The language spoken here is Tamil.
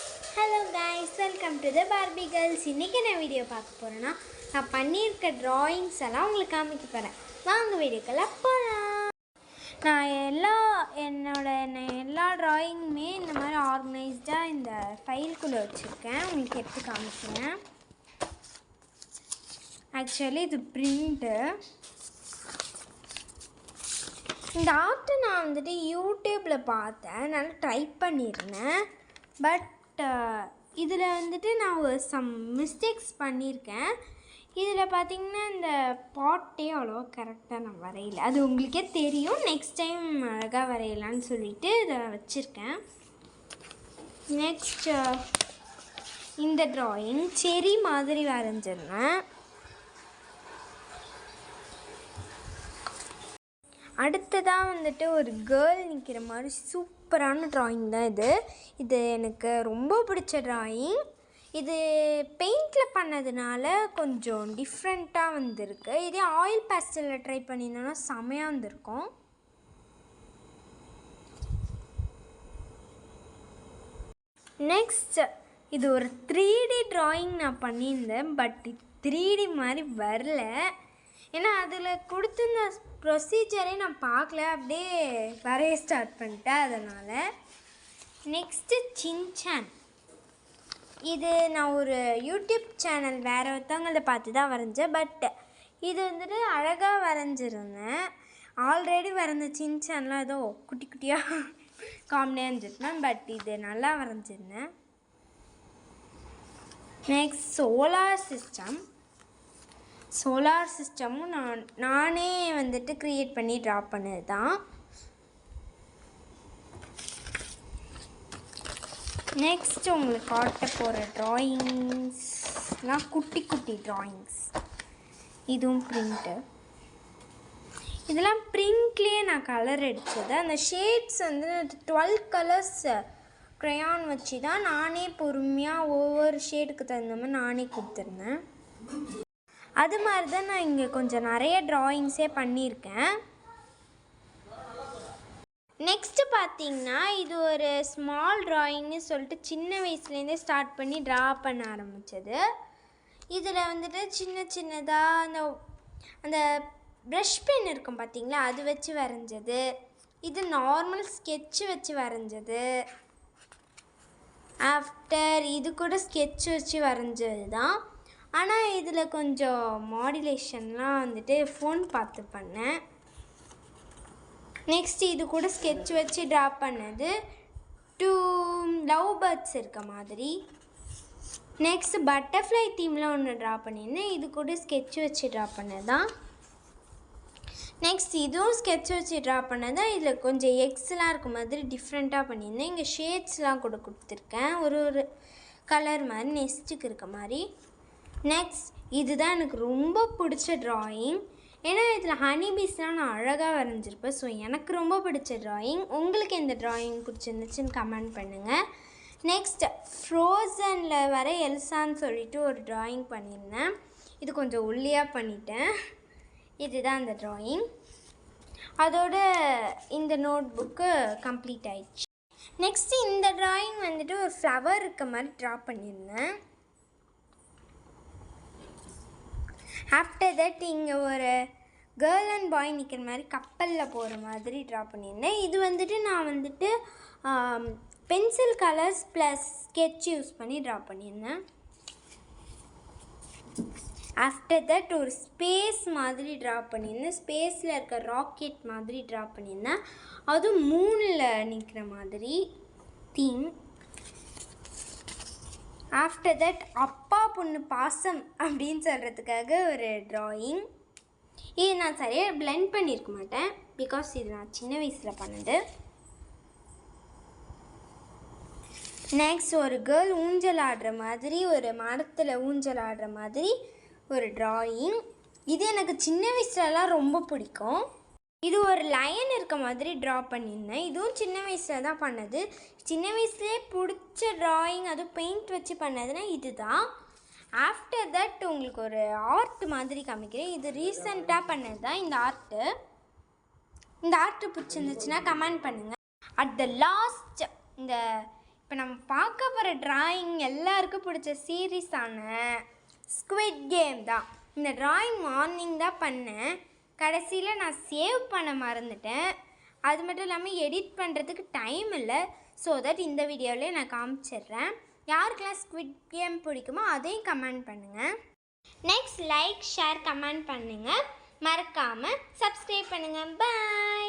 Hello guys, welcome to the Barbie girls. இன்றைக்கி நான் வீடியோ பார்க்க போகிறேன்னா, நான் பண்ணியிருக்க ட்ராயிங்ஸ் எல்லாம் உங்களுக்கு காமிக்க போகிறேன். வாங்க வீடியோக்கெல்லாம் போகலாம். நான் எல்லா ட்ராயிங்குமே இந்த மாதிரி ஆர்கனைஸ்டாக இந்த ஃபைல்குள்ளே வச்சுருக்கேன். உங்களுக்கு எடுத்து காமிக்கிறேன். ஆக்சுவலி இது பிரிண்ட்டு. இந்த ஆர்ட்டை நான் வந்துட்டு யூடியூப்பில் பார்த்தேன், நல்லா ட்ரை பண்ணியிருந்தேன். பட் இதில் வந்துட்டு நான் சம் மிஸ்டேக்ஸ் பண்ணியிருக்கேன். இதில் பார்த்திங்கன்னா இந்த பாட்டே அவ்வளோவா கரெக்டாக நான் வரையலை. அது உங்களுக்கே தெரியும். நெக்ஸ்ட் டைம் அழகாக வரையலான்னு சொல்லிவிட்டு இதை வச்சுருக்கேன். நெக்ஸ்ட் இந்த ட்ராயிங் செரி மாதிரி வரைஞ்சிருந்தேன். அடுத்ததாக வந்துட்டு ஒரு கேர்ள் நிற்கிற மாதிரி சூப்பரான ட்ராயிங் தான் இது எனக்கு ரொம்ப பிடிச்ச ட்ராயிங். இது பெயிண்டில் பண்ணதுனால கொஞ்சம் டிஃப்ரெண்ட்டாக வந்திருக்கு. இதே ஆயில் பேஸ்டலில் ட்ரை பண்ணியிருந்தோன்னா செமையாக வந்திருக்கும். நெக்ஸ்ட் இது ஒரு 3D ட்ராயிங் நான் பண்ணியிருந்தேன். பட் 3D மாதிரி வரல. ஏன்னா அதில் கொடுத்துருந்த ப்ரொசீஜரே நான் பார்க்கல, அப்படியே வரைய ஸ்டார்ட் பண்ணிட்டேன். அதனால் நெக்ஸ்ட்டு சின்சான். இது நான் ஒரு யூடியூப் சேனல் வேறு ஒருத்தவங்கள பார்த்து தான் வரைஞ்சேன். பட் இது வந்துட்டு அழகாக வரைஞ்சிருந்தேன். ஆல்ரெடி வரைஞ்ச சின்சான்லாம் ஏதோ குட்டி குட்டியாக காமெடியாக இருந்துச்சுன்னா, பட் இது நல்லா வரைஞ்சிருந்தேன். நெக்ஸ்ட் சோலார் சிஸ்டமும் நானே வந்துட்டு க்ரியேட் பண்ணி ட்ரா பண்ணது தான். நெக்ஸ்ட் உங்களுக்கு காட்ட போகிற ட்ராயிங்ஸ்லாம் குட்டி குட்டி ட்ராயிங்ஸ். இதுவும் பிரிண்ட்டு. இதெல்லாம் பிரிண்ட்லேயே நான் கலர் அடித்தது. அந்த ஷேட்ஸ் வந்து 12 கலர்ஸ் க்ரையான் வச்சு தான் நானே பொறுமையாக ஒவ்வொரு ஷேடுக்கு தகுந்த மாதிரி நானே கொடுத்துருந்தேன். அது மாதிரி தான் நான் இங்கே கொஞ்சம் நிறைய ட்ராயிங்ஸே பண்ணியிருக்கேன். நெக்ஸ்ட்டு பார்த்திங்கன்னா இது ஒரு ஸ்மால் ட்ராயிங்னு சொல்லிட்டு சின்ன வயசுலேருந்தே ஸ்டார்ட் பண்ணி ட்ரா பண்ண ஆரம்பித்தது. இதில் வந்துட்டு சின்னதாக அந்த ப்ரஷ் பென் இருக்கும் பார்த்திங்களா, அது வச்சு வரைஞ்சது. இது நார்மல் ஸ்கெட்சு வச்சு வரைஞ்சது. ஆஃப்டர் இது கூட ஸ்கெட்ச் வச்சு வரைஞ்சது தான். ஆனால் இதில் கொஞ்சம் மாடுலேஷன்லாம் வந்துட்டு ஃபோன் பார்த்து பண்ணேன். நெக்ஸ்ட் இது கூட ஸ்கெட்ச் வச்சு ட்ரா பண்ணது 2 லவ் பேர்ட்ஸ் இருக்க மாதிரி. நெக்ஸ்ட் பட்டர்ஃப்ளை தீமில் ஒன்று ட்ரா பண்ணியிருந்தேன். இது கூட ஸ்கெட்ச் வச்சு ட்ரா பண்ணது தான். நெக்ஸ்ட் இதுவும் ஸ்கெட்ச் வச்சு ட்ரா பண்ணது தான். இதில் கொஞ்சம் எக்ஸ்லாம் இருக்க மாதிரி டிஃப்ரெண்ட்டாக பண்ணியிருந்தேன். இங்கே ஷேட்ஸ்லாம் கூட கொடுத்துருக்கேன், ஒரு கலர் மாதிரி நெஸ்ட்டுக்கு இருக்க மாதிரி. நெக்ஸ்ட் இதுதான் எனக்கு ரொம்ப பிடிச்ச ட்ராயிங். ஏன்னா இதில் ஹனிபீஸ்லாம் நான் அழகாக வரைஞ்சிருப்பேன். ஸோ எனக்கு ரொம்ப பிடிச்ச ட்ராயிங். உங்களுக்கு எந்த ட்ராயிங் பிடிச்சிருந்துச்சுன்னு கமெண்ட் பண்ணுங்கள். நெக்ஸ்ட் ஃப்ரோசனில் வர எல்சான்னு சொல்லிட்டு ஒரு ட்ராயிங் பண்ணியிருந்தேன். இது கொஞ்சம் ஒல்லியாக பண்ணிட்டேன். இதுதான் அந்த ட்ராயிங். அதோட இந்த நோட் புக்கு கம்ப்ளீட் ஆயிடுச்சு. நெக்ஸ்ட்டு இந்த ட்ராயிங் வந்துட்டு ஒரு ஃப்ளவர் இருக்க மாதிரி ட்ரா பண்ணியிருந்தேன். ஆஃப்டர் தட் இங்கே ஒரு கேர்ள் அண்ட் பாய் நிற்கிற மாதிரி கப்பலில் போகிற மாதிரி ட்ரா பண்ணியிருந்தேன். இது வந்துட்டு நான் வந்துட்டு pencil colours plus sketch use பண்ணி ட்ரா பண்ணியிருந்தேன். ஆஃப்டர் தட் ஒரு ஸ்பேஸ் மாதிரி ட்ரா பண்ணியிருந்தேன். ஸ்பேஸில் இருக்க ராக்கெட் மாதிரி ட்ரா பண்ணியிருந்தேன். அதுவும் மூணில் நிற்கிற மாதிரி தீம். ஆஃப்டர் தட் அப்பா பொண்ணு பாசம் அப்படின்னு சொல்கிறதுக்காக ஒரு ட்ராயிங். இது நான் சரியாக பிளெண்ட் பண்ணியிருக்க மாட்டேன், பிகாஸ் இது நான் சின்ன வயசில் பண்ணது. நெக்ஸ்ட் ஒரு கேர்ள் ஊஞ்சல் ஆடுற மாதிரி, ஒரு மரத்தில் ஊஞ்சல் ஆடுற மாதிரி ஒரு ட்ராயிங். இது எனக்கு சின்ன வயசுலலாம் ரொம்ப பிடிக்கும். இது ஒரு லைன் இருக்க மாதிரி ட்ரா பண்ணியிருந்தேன். இதுவும் சின்ன வயசில் தான் பண்ணது. சின்ன வயசுலேயே பிடிச்ச ட்ராயிங், அதுவும் பெயிண்ட் வச்சு பண்ணதுன்னா இது தான். ஆஃப்டர் தட் உங்களுக்கு ஒரு ஆர்ட் மாதிரி காமிக்கிறேன். இது ரீசெண்டாக பண்ணது தான் இந்த ஆர்ட்டு. இந்த ஆர்ட்டு பிடிச்சிருந்துச்சுன்னா கமெண்ட் பண்ணுங்கள். அட் த லாஸ்ட் இந்த இப்போ நம்ம பார்க்க போகிற டிராயிங் எல்லாருக்கும் பிடிச்ச சீரீஸான ஸ்குவிட் கேம் தான். இந்த டிராயிங் மார்னிங் தான் பண்ணேன். கடைசியில் நான் சேவ் பண்ண மறந்துட்டேன். அது மட்டும் இல்லாமல் எடிட் பண்ணுறதுக்கு டைம் இல்லை. ஸோ தட் இந்த வீடியோவிலே நான் காமிச்சிடுறேன். யாருக்கெல்லாம் ஸ்குவிட் கேம் பிடிக்குமோ அதையும் கமெண்ட் பண்ணுங்கள். நெக்ஸ்ட் லைக் ஷேர் கமெண்ட் பண்ணுங்கள். மறக்காமல் சப்ஸ்கிரைப் பண்ணுங்கள். பாய்.